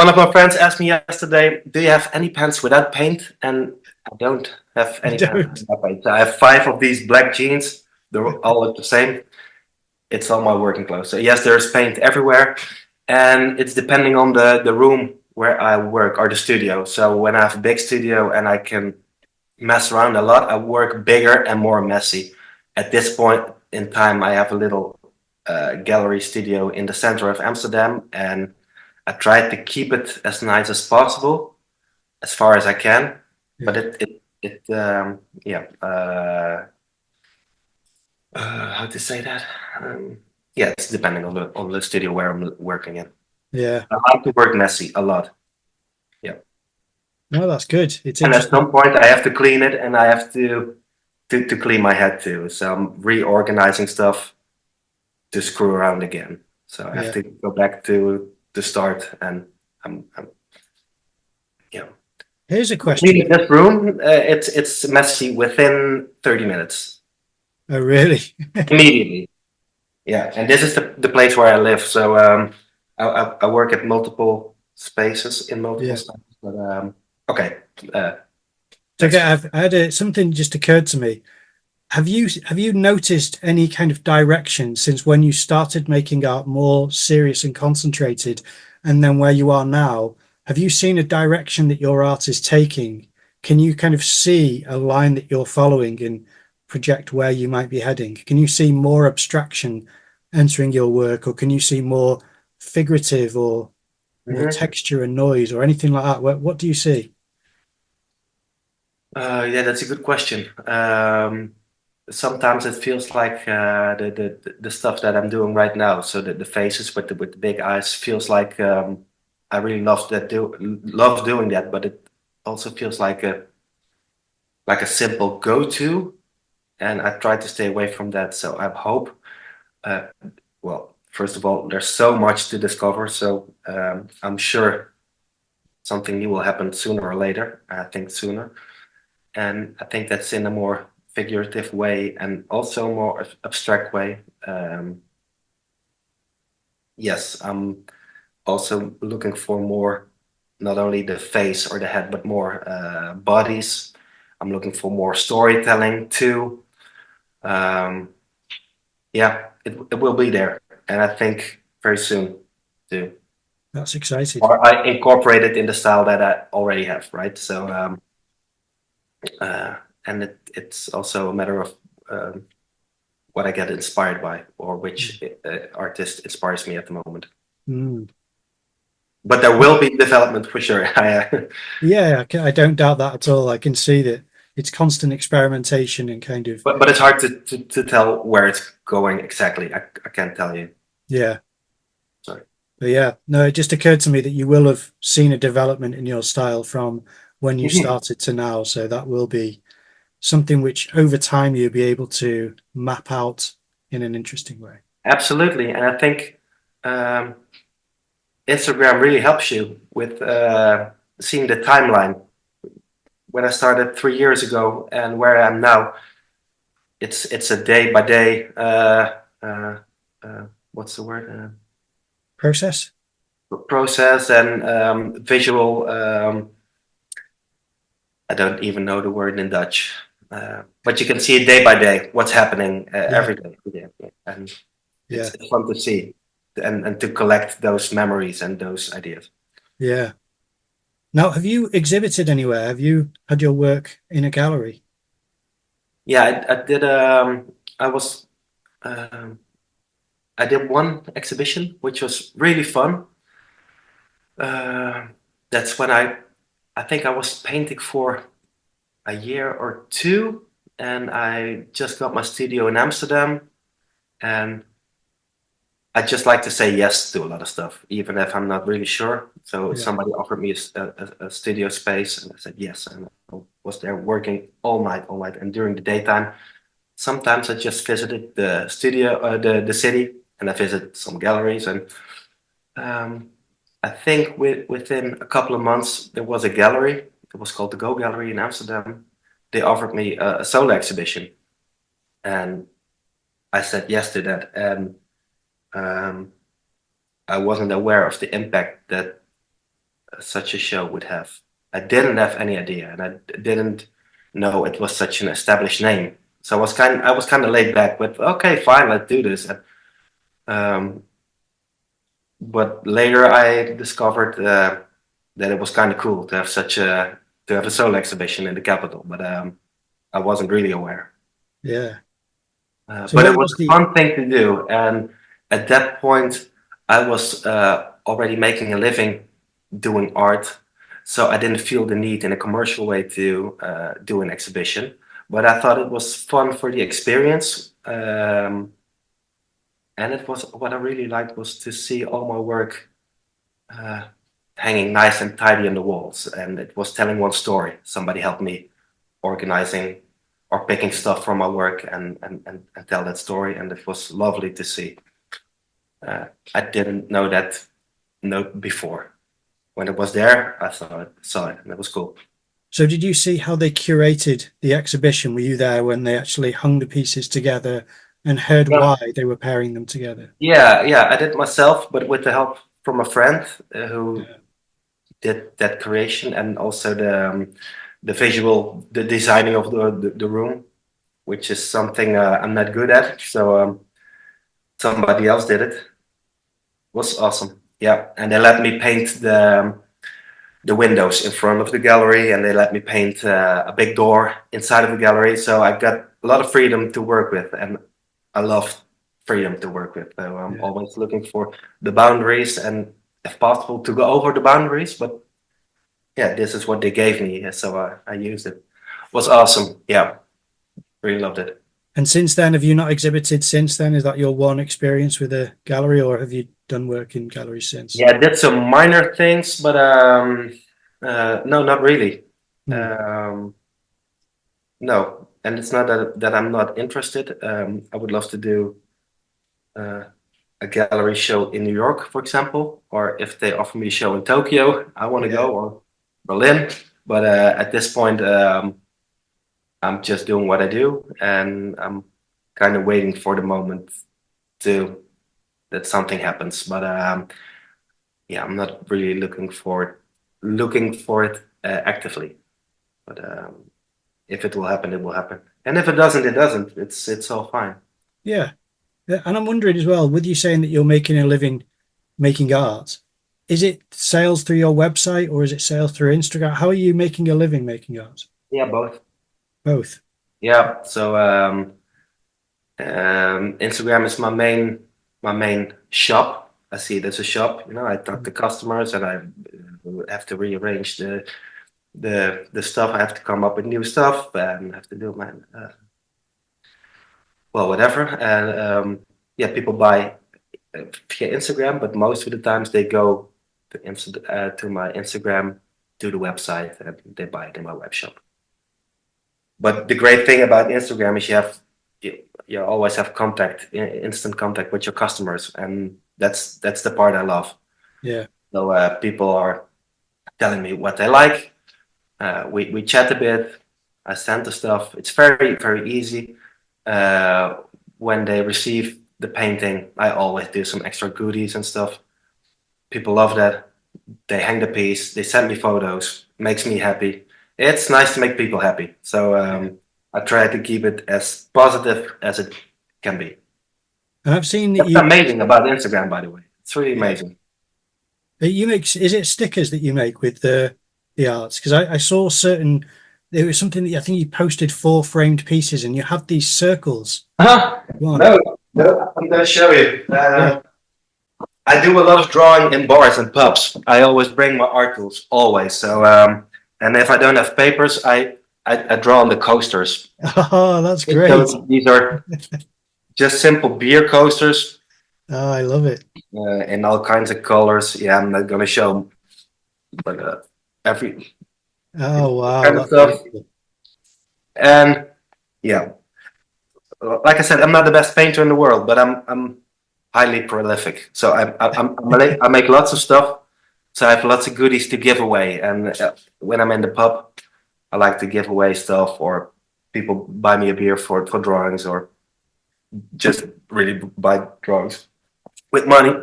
of my friends asked me yesterday, "Do you have any pants without paint?" And I don't have any pants without paint. I have 5 of these black jeans. They're all look the same. It's all my working clothes. So yes, there's paint everywhere, and it's depending on the room where I work, or the studio. So when I have a big studio and I can mess around a lot, I work bigger and more messy. At this point in time, I have a little gallery studio in the center of Amsterdam, and I try to keep it as nice as possible, as far as I can. But how to say that? Yeah, it's depending on the studio where I'm working in. Yeah, I like to work messy a lot. Yeah. No, that's good. It's and at some point I have to clean it, and I have to clean my head too. So I'm reorganizing stuff to screw around again. So I have to go back to the start, and I'm Here's a question. Cleaning this room, it's messy within 30 minutes. Oh, really? Immediately. Yeah, and this is the place where I live. So I work at multiple spaces in multiple spaces. But okay. I had something just occurred to me. Have you noticed any kind of direction since when you started making art more serious and concentrated, and then where you are now? Have you seen a direction that your art is taking? Can you kind of see a line that you're following and project where you might be heading? Can you see more abstraction entering your work, or can you see more figurative or more texture and noise or anything like that? What do you see? Yeah, that's a good question. Sometimes it feels like the stuff that I'm doing right now. So the faces with the big eyes feels like I really love doing that, but it also feels like a simple go-to, and I try to stay away from that. So I hope. Well, first of all, there's so much to discover. So I'm sure something new will happen sooner or later. I think sooner. And I think that's in a more figurative way and also more abstract way. Yes, I'm also looking for more, not only the face or the head, but more bodies. I'm looking for more storytelling too. Yeah, it will be there. And I think very soon too. That's exciting. Or I incorporate it in the style that I already have, right? So and it's also a matter of what I get inspired by, or which artist inspires me at the moment. But there will be development for sure. Yeah, I don't doubt that at all. I can see that it's constant experimentation and kind of. But it's hard to tell where it's going exactly. I can't tell you. Yeah. Sorry. But yeah, no, it just occurred to me that you will have seen a development in your style from when you started to now. So that will be something which over time you'll be able to map out in an interesting way. Absolutely. And I think Instagram really helps you with seeing the timeline. When I started 3 years ago and where I am now, it's a day by day. What's the word? Process. Process and visual. I don't even know the word in Dutch, but you can see it day by day what's happening every day. And it's fun to see and to collect those memories and those ideas. Yeah. Now, have you exhibited anywhere? Have you had your work in a gallery? Yeah, I did. I did one exhibition which was really fun. That's when I think I was painting for a year or two, and I just got my studio in Amsterdam, and I just like to say yes to a lot of stuff, even if I'm not really sure. So somebody offered me a studio space, and I said yes, and I was there working all night, and during the daytime. Sometimes I just visited the studio, the city, and I visited some galleries, and I think within a couple of months there was a gallery. It was called the Go Gallery in Amsterdam. They offered me a solo exhibition, and I said yes to that. And I wasn't aware of the impact that such a show would have. I didn't have any idea, and I didn't know it was such an established name. So I was kind of laid back, but okay, fine, let's do this. But later I discovered that it was kind of cool to have a solo exhibition in the capital, but I wasn't really aware. Yeah. But it was a fun thing to do, and at that point I was already making a living doing art, so I didn't feel the need in a commercial way to do an exhibition. But I thought it was fun for the experience, and it was what I really liked was to see all my work hanging nice and tidy on the walls, and it was telling one story. Somebody helped me organizing or picking stuff from my work and tell that story, and it was lovely to see. I didn't know that note before. When it was there, I saw it, and it was cool. So did you see how they curated the exhibition? Were you there when they actually hung the pieces together and heard why they were pairing them together? Yeah, I did myself, but with the help from a friend who did that creation, and also the visual, the designing of the room, which is something I'm not good at. So somebody else did it. It was awesome. Yeah, and they let me paint the windows in front of the gallery, and they let me paint a big door inside of the gallery. So I got a lot of freedom to work with, and I love freedom to work with. So I'm always looking for the boundaries, and if possible to go over the boundaries. But yeah, this is what they gave me, so I used it. It was awesome. Yeah, really loved it. And since then, have you not exhibited since then? Is that your one experience with a gallery, or have you done work in galleries since? Yeah, I did some minor things, but no, not really. No, and it's not that I'm not interested. I would love to do a gallery show in New York, for example, or if they offer me a show in Tokyo, I want to go, or Berlin. But at this point, I'm just doing what I do, and I'm kind of waiting for the moment that something happens. But yeah, I'm not really looking for it actively. But if it will happen, it will happen. And if it doesn't, it doesn't. It's all fine. Yeah. And I'm wondering as well, with you saying that you're making a living making art, is it sales through your website or is it sales through Instagram? How are you making a living making art? Yeah, both. Both. Yeah. So Instagram is my main shop. I see it as a shop. You know, I talk to customers, and I have to rearrange the stuff. I have to come up with new stuff, and have to do my whatever. And yeah, people buy via Instagram, but most of the times they go to my Instagram to the website and they buy it in my web shop. But the great thing about Instagram is you always have instant contact with your customers, and that's the part I love. Yeah. So people are telling me what they like. We chat a bit. I send the stuff. It's very, very easy. When they receive the painting, I always do some extra goodies and stuff. People love that. They hang the piece. They send me photos. Makes me happy. It's nice to make people happy. So I try to keep it as positive as it can be. And I've seen that That's amazing about Instagram, by the way. It's really amazing. You make, is it stickers that you make with the arts? Because I saw there was something that I think you posted 4 framed pieces and you have these circles. No, I'm going to show you. I do a lot of drawing in bars and pubs. I always bring my art tools, always. So, and if I don't have papers, I draw on the coasters. Oh, that's great. So these are just simple beer coasters. Oh, I love it. In all kinds of colors. Yeah, I'm not going to show them, but every wow, kind of stuff. And yeah, like I said, I'm not the best painter in the world, but I'm highly prolific. So I make lots of stuff. So I have lots of goodies to give away. And when I'm in the pub, I like to give away stuff, or people buy me a beer for drawings, or just really buy drawings with money.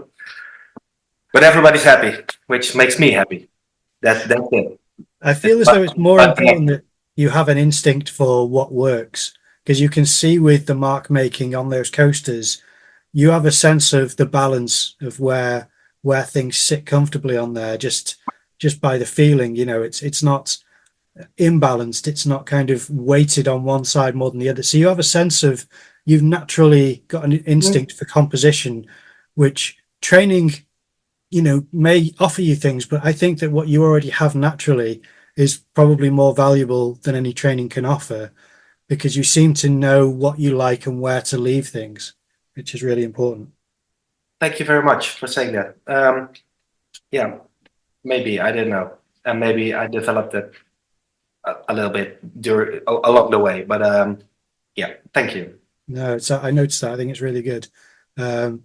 But everybody's happy, which makes me happy. That's it. I feel as though it's more important that you have an instinct for what works, because you can see with the mark making on those coasters, you have a sense of the balance of where things sit comfortably on there, just by the feeling. You know, it's not imbalanced, it's not kind of weighted on one side more than the other. So you have a sense of, you've naturally got an instinct for composition, which training, you know, may offer you things, but I think that what you already have naturally is probably more valuable than any training can offer, because you seem to know what you like and where to leave things, which is really important. Thank you very much for saying that. Yeah, maybe I didn't know, and maybe I developed it a little bit along the way. But yeah, thank you. No, I noticed that. I think it's really good. Well,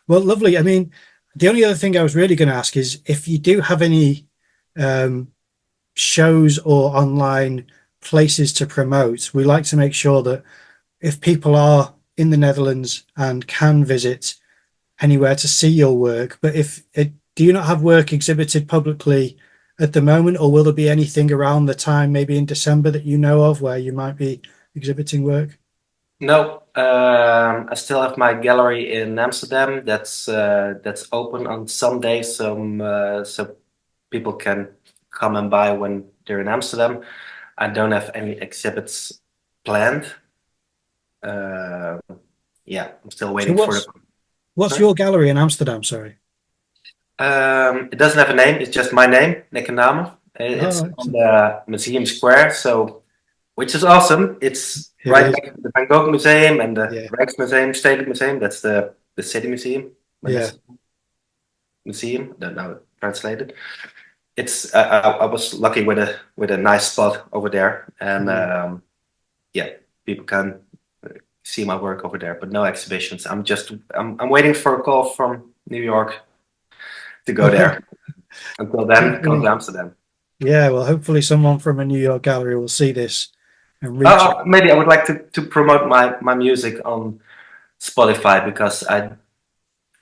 lovely. I mean, the only other thing I was really going to ask is if you do have any shows or online places to promote. We like to make sure that if people are in the Netherlands and can visit anywhere to see your work, but do you not have work exhibited publicly at the moment, or will there be anything around the time, maybe in December, that you know of where you might be exhibiting work? No, I still have my gallery in Amsterdam. That's open on Sundays, so people can come and buy when they're in Amsterdam. I don't have any exhibits planned. Yeah, I'm still waiting for the. What's your gallery in Amsterdam? Sorry. It doesn't have a name. It's just my name, Nikke Naeme. It's on the Museum Square, which is awesome. It's right next to the Van Gogh Museum and the Rijksmuseum, Stedelijk Museum. That's the city museum. Yeah. Museum. I don't know it translated. It's I was lucky with a nice spot over there, and yeah, people can see my work over there, but no exhibitions. I'm waiting for a call from New York to go there. Until then, come to Amsterdam. Yeah, well, hopefully someone from a New York gallery will see this and reach out. Maybe I would like to promote my music on Spotify, because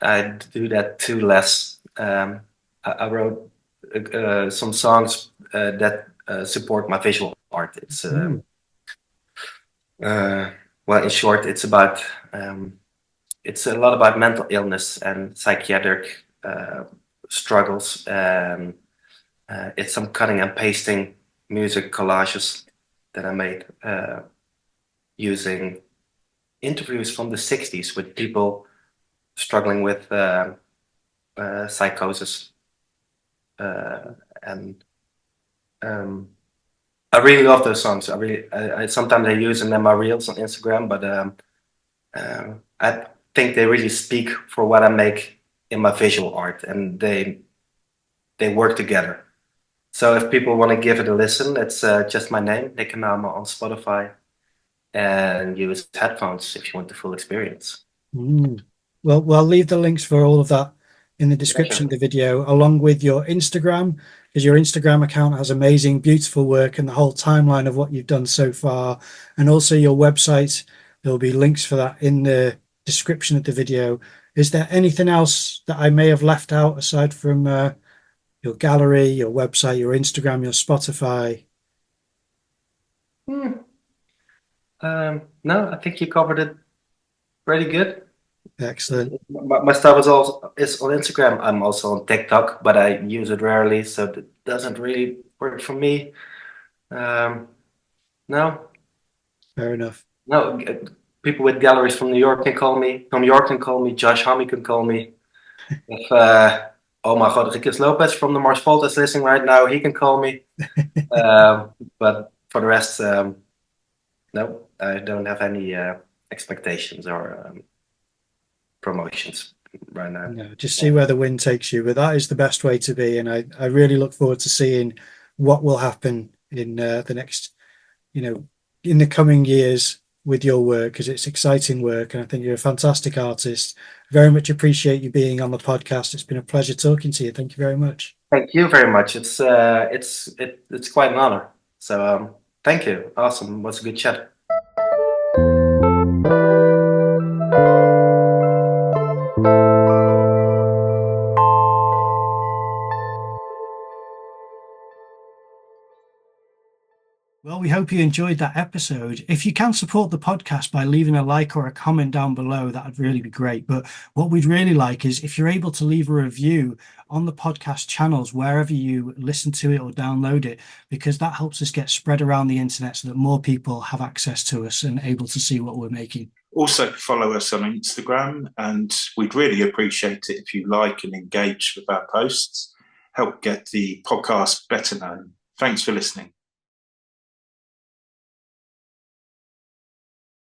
I do that too less. I wrote some songs that support my visual art. It's well, in short, it's about it's a lot about mental illness and psychiatric struggles. It's some cutting and pasting music collages that I made using interviews from the 60s with people struggling with psychosis. And I really love those songs. I sometimes I use them in my reels on Instagram, but I think they really speak for what I make in my visual art, and they work together. So if people want to give it a listen, it's just my name, Nikke Naeme, on Spotify, and use headphones if you want the full experience. Well, I'll leave the links for all of that in the description of the video, along with your Instagram, because your Instagram account has amazing, beautiful work and the whole timeline of what you've done so far, and also your website. There'll be links for that in the description of the video. Is there anything else that I may have left out aside from your gallery, your website, your Instagram, your Spotify? No, I think you covered it pretty good. Excellent. My stuff is on Instagram. I'm also on TikTok, but I use it rarely, so it doesn't really work for me. No, Fair enough. no. People with galleries from New York can call me. From New York can call me. Josh Homme can call me. If oh my God, Rickis Lopez from the Mars Vault is listening right now, he can call me. But for the rest, no, I don't have any expectations or promotions right now. No, just see where the wind takes you, but that is the best way to be, and I really look forward to seeing what will happen in the next, in the coming years with your work, because it's exciting work, and I think you're a fantastic artist. Very much appreciate you being on the podcast. It's been a pleasure talking to you. Thank you very much. Thank you very much. It's quite an honor. So thank you. Awesome. It was a good chat. Well, we hope you enjoyed that episode. If you can support the podcast by leaving a like or a comment down below, that would really be great. But what we'd really like is if you're able to leave a review on the podcast channels, wherever you listen to it or download it, because that helps us get spread around the internet so that more people have access to us and able to see what we're making. Also follow us on Instagram, and we'd really appreciate it if you like and engage with our posts. Help get the podcast better known. Thanks for listening.